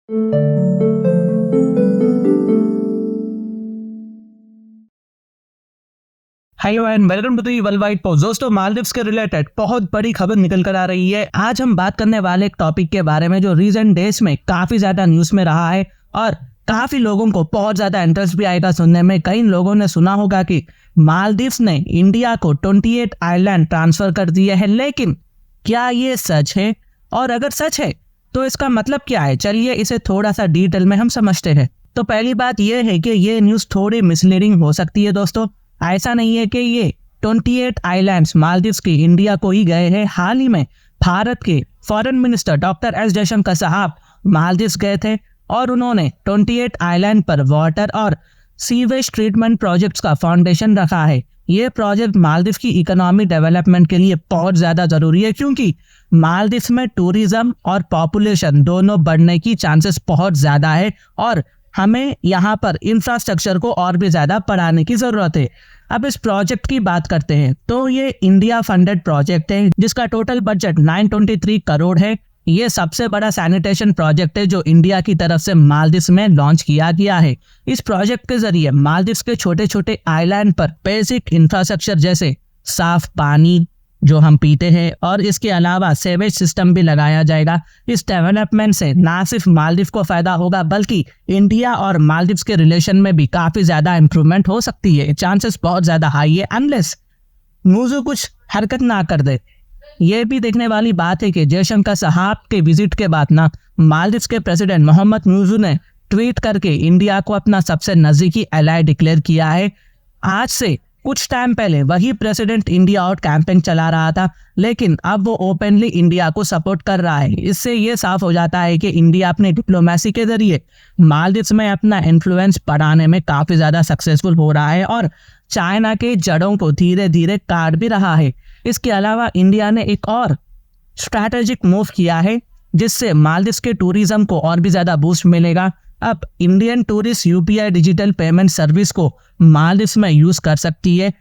Hello and welcome to the world wide post. दोस्तों, मालदीव्स के related बहुत बड़ी खबर निकल कर आ रही है। आज हम बात करने वाले एक टॉपिक के बारे में जो रीसेंट डेज में काफी ज्यादा न्यूज में रहा है और काफी लोगों को बहुत ज्यादा इंटरेस्ट भी आएगा सुनने में। कई लोगों ने सुना होगा कि मालदीव्स ने इंडिया को 28 आइलैंड ट्रांसफर कर दिए हैं, लेकिन क्या ये सच है? और अगर सच है तो इसका मतलब क्या है? चलिए इसे थोड़ा सा डिटेल में हम समझते हैं। तो पहली बात यह है कि ये न्यूज थोड़ी मिसलीडिंग हो सकती है दोस्तों। ऐसा नहीं है कि ये 28 आइलैंड्स मालदीव्स की इंडिया को ही गए हैं। हाल ही में भारत के foreign minister doctor S Jaishankar साहब मालदीव्स गए थे और उन्होंने 28 आइलैंड पर वाटर और सीवेज ट्रीटमेंट प्रोजेक्ट्स का फाउंडेशन रखा है। ये प्रोजेक्ट मालदीव की इकोनॉमी डेवलपमेंट के लिए बहुत ज़्यादा ज़रूरी है, क्योंकि मालदीव्स में टूरिज्म और पॉपुलेशन दोनों बढ़ने की चांसेस बहुत ज़्यादा है और हमें यहाँ पर इंफ्रास्ट्रक्चर को और भी ज़्यादा बढ़ाने की ज़रूरत है। अब इस प्रोजेक्ट की बात करते हैं तो ये इंडिया फंडेड प्रोजेक्ट है जिसका टोटल बजट 923 करोड़ है। ये सबसे बड़ा सैनिटेशन प्रोजेक्ट है जो इंडिया की तरफ से मालदीव्स में लॉन्च किया गया है। इस प्रोजेक्ट के जरिए मालदीव्स के छोटे छोटे आइलैंड पर बेसिक इंफ्रास्ट्रक्चर जैसे साफ पानी जो हम पीते हैं और इसके अलावा सेवेज सिस्टम भी लगाया जाएगा। इस डेवलपमेंट से ना सिर्फ मालदीव को फायदा होगा बल्कि इंडिया और मालदीव्स के रिलेशन में भी काफी ज्यादा इंप्रूवमेंट हो सकती है। चांसेस बहुत ज्यादा हाई है अनलेस मूजू कुछ हरकत ना कर दे। ये भी देखने वाली बात है कि जयशंकर साहब के विजिट के बाद ना मालदीव्स के प्रेसिडेंट मोहम्मद मुइज़्ज़ू ने ट्वीट करके इंडिया को अपना सबसे नजदीकी एलाय डिक्लेयर किया है। आज से कुछ टाइम पहले वही प्रेसिडेंट इंडिया आउट कैंपेन चला रहा था, लेकिन अब वो ओपनली इंडिया को सपोर्ट कर रहा है। इससे ये साफ हो जाता है कि इंडिया अपने डिप्लोमेसी के जरिए मालदीव्स में अपना इन्फ्लुएंस बढ़ाने में काफी ज्यादा सक्सेसफुल हो रहा है और चाइना के जड़ों को धीरे धीरे काट भी रहा है। इसके अलावा इंडिया ने एक और स्ट्रैटेजिक मूव किया है जिससे मालदीव्स के टूरिज्म को और भी ज्यादा बूस्ट मिलेगा। अब Indian tourist UPI digital payment service को मालदीव्स में यूज कर सकती है।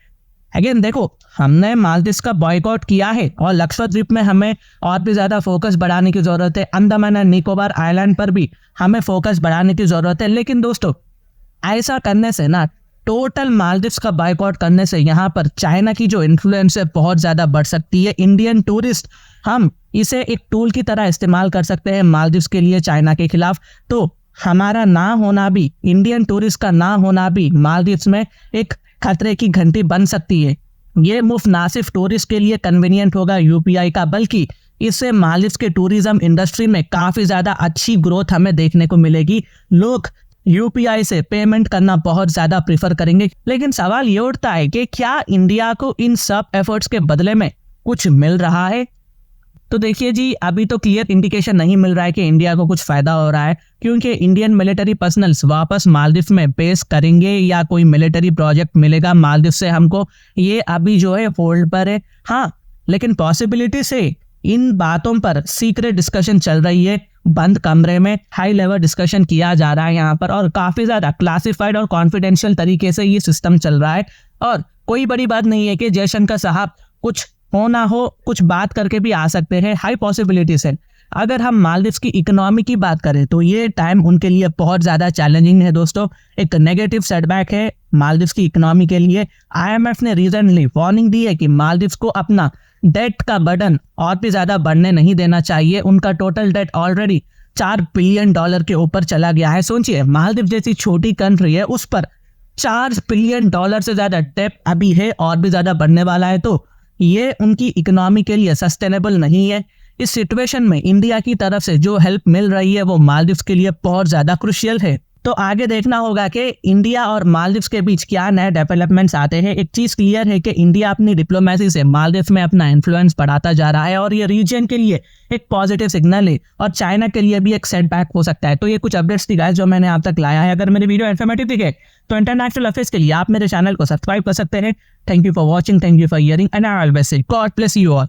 अगेन देखो, हमने मालदीव्स का बॉयकॉट किया है और लक्षद्वीप में हमें और भी ज्यादा फोकस बढ़ाने की जरूरत है। अंडमान एंड निकोबार आइलैंड पर भी हमें फोकस बढ़ाने की जरूरत है। लेकिन दोस्तों, ऐसा करने से ना टोटल मालदीव्स का बॉयकॉट करने से यहाँ पर चाइना की जो इन्फ्लुएंस है बहुत ज्यादा बढ़ सकती है। इंडियन टूरिस्ट हम इसे एक टूल की तरह इस्तेमाल कर सकते हैं मालदीव्स के लिए चाइना के खिलाफ। तो हमारा ना होना भी, इंडियन टूरिस्ट का ना होना भी मालदीव्स में एक खतरे की घंटी बन सकती है। ये मूव ना सिर्फ टूरिस्ट के लिए कन्वीनियंट होगा यूपीआई का, बल्कि इससे मालदीव्स के टूरिज्म इंडस्ट्री में काफी ज्यादा अच्छी ग्रोथ हमें देखने को मिलेगी। लोग यूपीआई से पेमेंट करना बहुत ज्यादा प्रीफर करेंगे। लेकिन सवाल ये उठता है कि क्या इंडिया को इन सब एफर्ट्स के बदले में कुछ मिल रहा है? तो देखिए जी, अभी तो क्लियर इंडिकेशन नहीं मिल रहा है कि इंडिया को कुछ फायदा हो रहा है, क्योंकि इंडियन मिलिट्री पर्सनल्स वापस मालदीव में बेस करेंगे या कोई मिलिट्री प्रोजेक्ट मिलेगा मालदीव से हमको, ये अभी जो है होल्ड पर है। हाँ, लेकिन पॉसिबिलिटी से इन बातों पर सीक्रेट डिस्कशन चल रही है, बंद कमरे में हाई लेवल डिस्कशन किया जा रहा है यहाँ पर और काफी ज्यादा क्लासिफाइड और कॉन्फिडेंशियल तरीके से ये सिस्टम चल रहा है। और कोई बड़ी बात नहीं है कि जयशंकर साहब कुछ हो ना हो कुछ बात करके भी आ सकते हैं, हाई पॉसिबिलिटीज है। अगर हम मालदीव्स की इकोनॉमी की बात करें तो ये टाइम उनके लिए बहुत ज्यादा चैलेंजिंग है दोस्तों। एक नेगेटिव सेटबैक है मालदीव्स की इकोनॉमी के लिए। आईएमएफ ने रिसेंटली वार्निंग दी है कि मालदीव्स को अपना डेट का बर्डन और भी ज्यादा बढ़ने नहीं देना चाहिए। उनका टोटल डेट ऑलरेडी $4 बिलियन के ऊपर चला गया है। सोचिए, मालदीव जैसी छोटी कंट्री है, उस पर $4 बिलियन से ज्यादा डेट अभी है और भी ज्यादा बढ़ने वाला है। तो ये उनकी इकोनॉमी के लिए सस्टेनेबल नहीं है। इस सिचुएशन में इंडिया की तरफ से जो हेल्प मिल रही है वो मालदीव्स के लिए बहुत ज्यादा क्रुशियल है। तो आगे देखना होगा कि इंडिया और मालदीव्स के बीच क्या नए डेवलपमेंट्स आते हैं। एक चीज क्लियर है कि इंडिया अपनी डिप्लोमेसी से मालदीव्स में अपना इन्फ्लुएंस बढ़ाता जा रहा है और ये रीजन के लिए एक पॉजिटिव सिग्नल है और चाइना के लिए भी एक सेटबैक हो सकता है। तो ये कुछ अपडेट्स थी गाइस जो मैंने आप तक लाया है। अगर मेरी वीडियो इन्फॉर्मेटिव दिखे तो इंटरनेशनल अफेयर्स के लिए आप मेरे चैनल को सब्सक्राइब कर सकते हैं। Thank you for watching, thank you for hearing and I will say God bless you all.